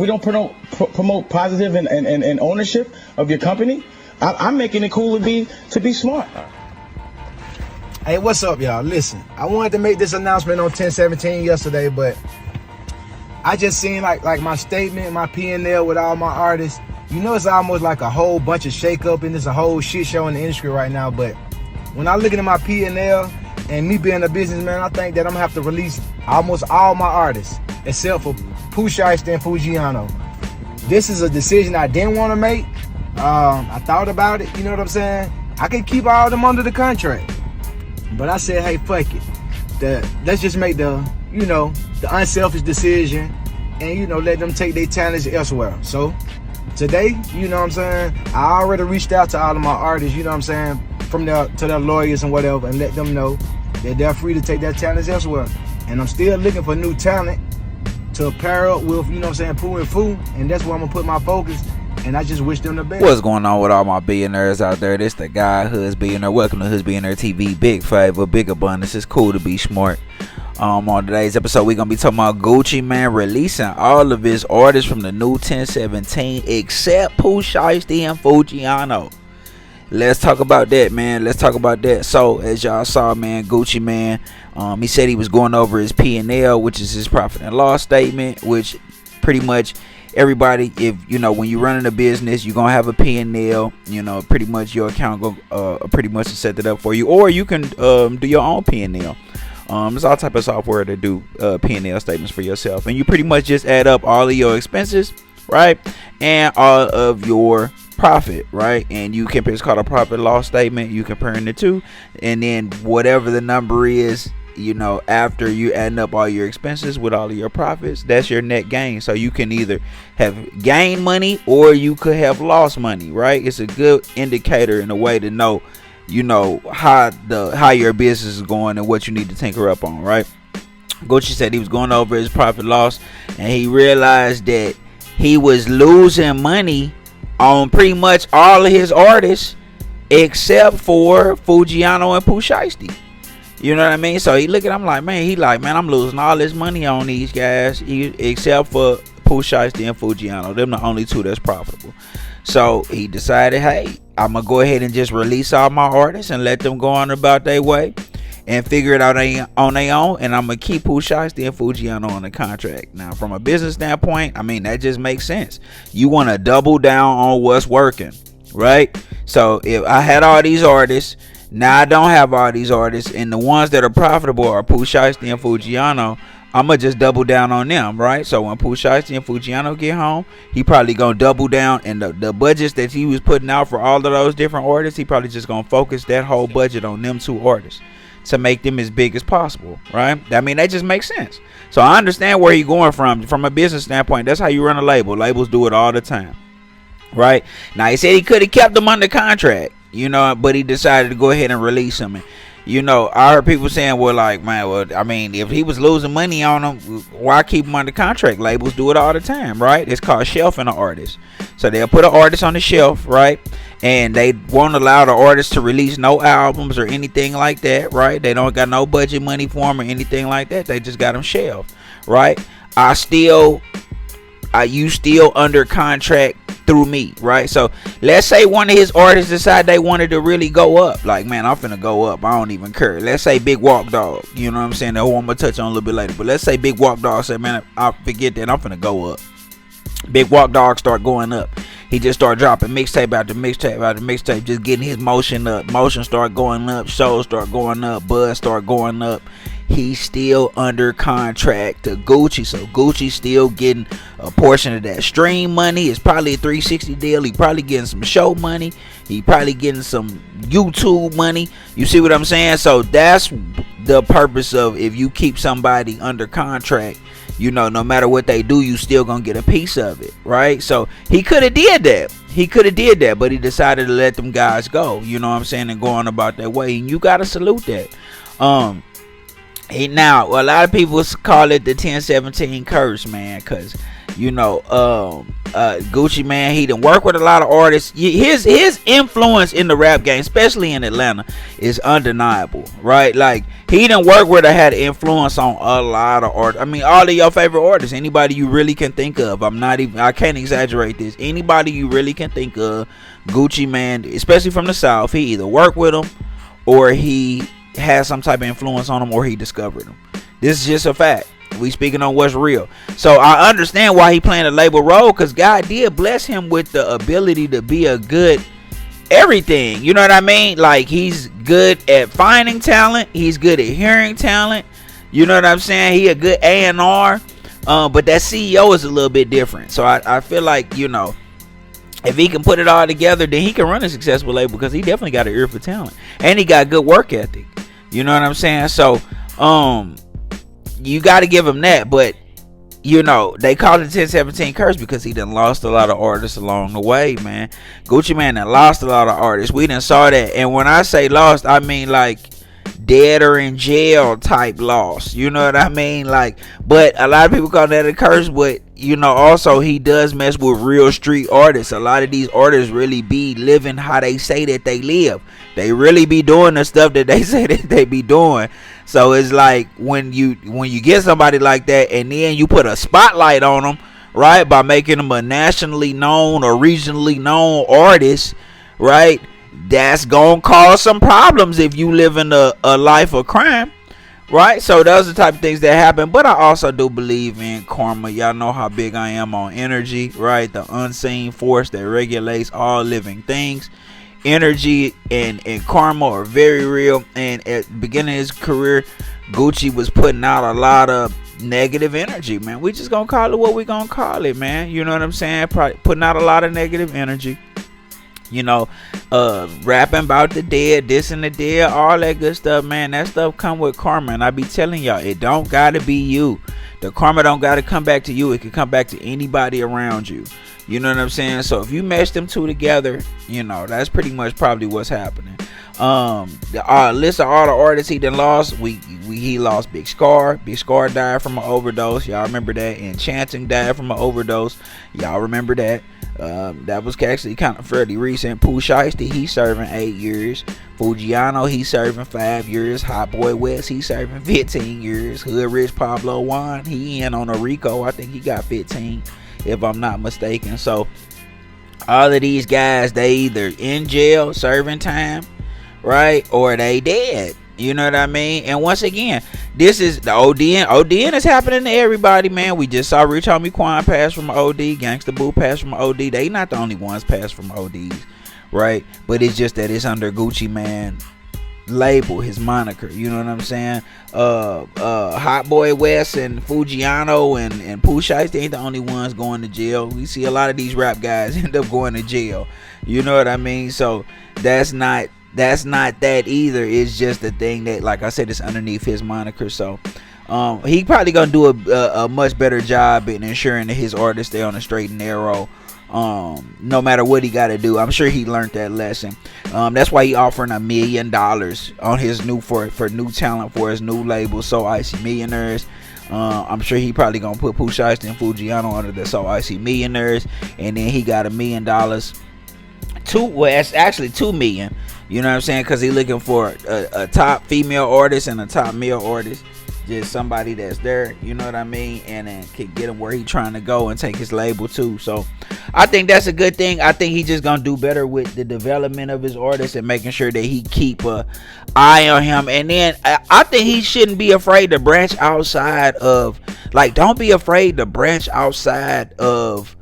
we don't promote positive and ownership of your company. I'm making it cool to be smart. Hey, what's up, y'all? Listen, I wanted to make this announcement on 10/17 yesterday, but I just seen like my statement, my P&L with all my artists. You know, it's almost like a whole bunch of shake-up and it's a whole shit show in the industry right now. But when I look at my P&L and me being a businessman, I think that I'm gonna have to release almost all my artists except for Pooh Shiesty and Foogiano. This is a decision I didn't want to make. I thought about it, you know what I'm saying? I could keep all of them under the contract. But I said, hey, fuck it. Let's just make the unselfish decision and, let them take their talents elsewhere. So today, you know what I'm saying, I already reached out to all of my artists, you know what I'm saying, to their lawyers and whatever, and let them know that they're free to take their talents elsewhere. And I'm still looking for new talent to pair up with, you know what I'm saying, Pooh and Foo, and that's where I'm gonna put my focus. And I just wish them the best. What's going on with all my billionaires out there? This the guy, Hoods Billionaire. Welcome to Hoods Billionaire TV. Big favor, big abundance. It's cool to be smart. On today's episode, we're gonna be talking about Gucci Mane releasing all of his artists from the new 10/17 except Pooh Shiesty and Foogiano. Let's talk about that, man. Let's talk about that. So, as y'all saw, man, Gucci Mane, he said he was going over his P&L, which is his profit and loss statement, which pretty much everybody, if when you're running a business, you're gonna have a P&L. Pretty much your account go pretty much set that up for you, or you can do your own P&L. There's all type of software to do P&L statements for yourself, and you pretty much just add up all of your expenses, right, and all of your profit, right, and you can, it's called a profit loss statement. You comparing the two, and then whatever the number is, after you add up all your expenses with all of your profits, that's your net gain. So you can either have gained money or you could have lost money, right? It's a good indicator in a way to know, how your business is going and what you need to tinker up on, right? Gucci said he was going over his profit loss and he realized that he was losing money on pretty much all of his artists except for Foogiano and Pooh Shiesty. You know what I mean? So he look at him like, man, I'm losing all this money on these guys except for Pooh Shiesty and Foogiano. Them the only two that's profitable. So he decided, hey, I'm going to go ahead and just release all my artists and let them go on about their way and figure it out on their own. And I'm going to keep Pooh Shiesty and Foogiano on the contract. Now, from a business standpoint, I mean, that just makes sense. You want to double down on what's working, right? So if I had all these artists, now I don't have all these artists, and the ones that are profitable are Pooh Shiesty and Foogiano. I'm going to just double down on them, right? So when Pooh Shiesty and Foogiano get home, he probably going to double down, and the budgets that he was putting out for all of those different artists, he probably just going to focus that whole budget on them two artists to make them as big as possible, right? I mean, that just makes sense. So I understand where you're going from a business standpoint. That's how you run a label. Labels do it all the time, right? Now, he said he could have kept them under contract, but he decided to go ahead and release them. And, I heard people saying, if he was losing money on them, why keep him under contract? Labels do it all the time, right? It's called shelving an artist. So they'll put an artist on the shelf, right? And they won't allow the artist to release no albums or anything like that, right? They don't got no budget money for them or anything like that. They just got them shelved, right? You still under contract through me, right? So let's say one of his artists decide they wanted to really go up, like, man, I'm finna go up, I don't even care. Let's say Big Walk Dog, you know what I'm saying, who I'm gonna touch on a little bit later, but let's say Big Walk Dog said, man, I forget that, I'm finna go up. Big Walk Dog start going up. He just start dropping mixtape after mixtape after mixtape, just getting his motion up. Motion start going up, shows start going up, buzz start going up. He's still under contract to Gucci, so Gucci's still getting a portion of that stream money. It's probably a 360 deal. He probably getting some show money. He probably getting some YouTube money. You see what I'm saying? So that's the purpose of, if you keep somebody under contract, no matter what they do, you still gonna get a piece of it, right? So he could have did that. But he decided to let them guys go, you know what I'm saying, and go on about their way, and you gotta salute that. Now a lot of people call it the 10/17 curse, man, because Gucci Mane, he done work with a lot of artists. His influence in the rap game, especially in Atlanta, is undeniable, right? Like, he done work with or had influence on a lot of artists. I mean, all of your favorite artists, anybody you really can think of. I can't exaggerate this. Anybody you really can think of, Gucci Mane, especially from the South, he either worked with them or he has some type of influence on them or he discovered them. This is just a fact. We speaking on what's real. So I understand why he playing a label role, because God did bless him with the ability to be a good everything. You know what I mean? Like, he's good at finding talent. He's good at hearing talent. You know what I'm saying? He a good A&R. But that CEO is a little bit different. So I feel like, you know, if he can put it all together, then he can run a successful label, because he definitely got an ear for talent. And he got good work ethic. You know what I'm saying? So, you got to give him that. But, you know, they call it 1017 curse because he done lost a lot of artists along the way, man. Gucci Mane done lost a lot of artists. We done saw that. And when I say lost, I mean like dead or in jail type loss. You know what I mean? Like, but a lot of people call that a curse. But, you know, also he does mess with real street artists. A lot of these artists really be living how they say that they live. They really be doing the stuff that they say that they be doing. So it's like when you get somebody like that and then you put a spotlight on them, right, by making them a nationally known or regionally known artist, right, that's gonna cause some problems if you live in a life of crime, right? So those are the type of things that happen. But I also do believe in karma. Y'all know how big I am on energy, right? The unseen force that regulates all living things. Energy and karma are very real. And at the beginning of his career, Gucci was putting out a lot of negative energy, man. We just gonna call it what we gonna call it, man. You know what I'm saying? Probably putting out a lot of negative energy. You know, rapping about the dead, dissing the dead, all that good stuff, man. That stuff come with karma. And I be telling y'all, it don't gotta be you. The karma don't gotta come back to you. It can come back to anybody around you. You know what I'm saying? So if you mesh them two together, you know, that's pretty much probably what's happening. The list of all the artists he done lost. He lost Big Scar. Big Scar died from an overdose. Y'all remember that? Enchanting died from an overdose. Y'all remember that? That was actually kind of fairly recent. Pooh Shiesty, he's serving 8 years. Foogiano, he's serving 5 years. Hot Boy West, he's serving 15 years. Hood Rich Pablo Juan, he in on a RICO. I think he got 15, if I'm not mistaken. So all of these guys, they either in jail serving time, right, or they dead. You know what I mean? And once again, this is the ODN. ODN is happening to everybody, man. We just saw Rich Homie Quan pass from OD. Gangsta Boo pass from OD. They not the only ones pass from ODs, right? But it's just that it's under Gucci Mane label, his moniker. You know what I'm saying? Hot Boy West and Foogiano and Pooh Shiesty ain't the only ones going to jail. We see a lot of these rap guys end up going to jail. You know what I mean? So that's not that either. It's just the thing that, like I said, it's underneath his moniker. So he probably gonna do a much better job in ensuring that his artists stay on the straight and narrow, no matter what he got to do. I'm sure he learned that lesson. That's why he offering $1 million on his new for new talent for his new label, So Icy Millionaires. I'm sure he probably gonna put Pooh Shiesty and Foogiano under the So Icy Millionaires, and then he got $1 million. It's actually $2 million. You know what I'm saying? Because he's looking for a top female artist and a top male artist. Just somebody that's there, you know what I mean? And then can get him where he's trying to go and take his label too. So I think that's a good thing. I think he's just going to do better with the development of his artists and making sure that he keep an eye on him. And then I think he shouldn't be afraid to branch outside of, like, don't be afraid to branch outside of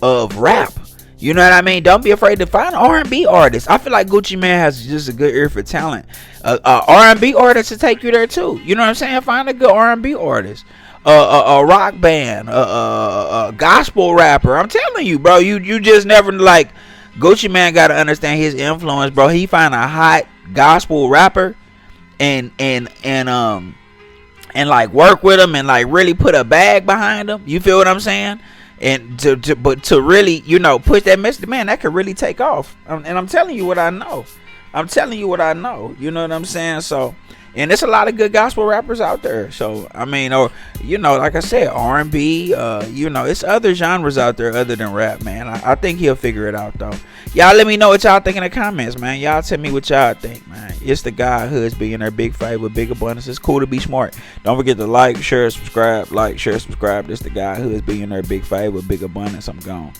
rap. You know what I mean? Don't be afraid to find an R&B artist. I feel like Gucci Mane has just a good ear for talent. R&B artist to take you there too. You know what I'm saying? Find a good R&B artist. A rock band. A gospel rapper. I'm telling you, bro. You just never, like, Gucci Mane got to understand his influence, bro. He find a hot gospel rapper and like work with him and like really put a bag behind him. You feel what I'm saying? And to really, you know, push that message, man, that could really take off. And I'm telling you what I know. I'm telling you what I know. You know what I'm saying? So, and there's a lot of good gospel rappers out there. So, I mean, or, you know, like I said, R&B, you know, it's other genres out there other than rap, man. I think he'll figure it out, though. Y'all let me know what y'all think in the comments, man. Y'all tell me what y'all think, man. It's the guy Hoods Billionaire, big fight with big abundance. It's cool to be smart. Don't forget to like, share, subscribe. Like, share, subscribe. This the guy Hoods Billionaire, big fight with big abundance. I'm gone.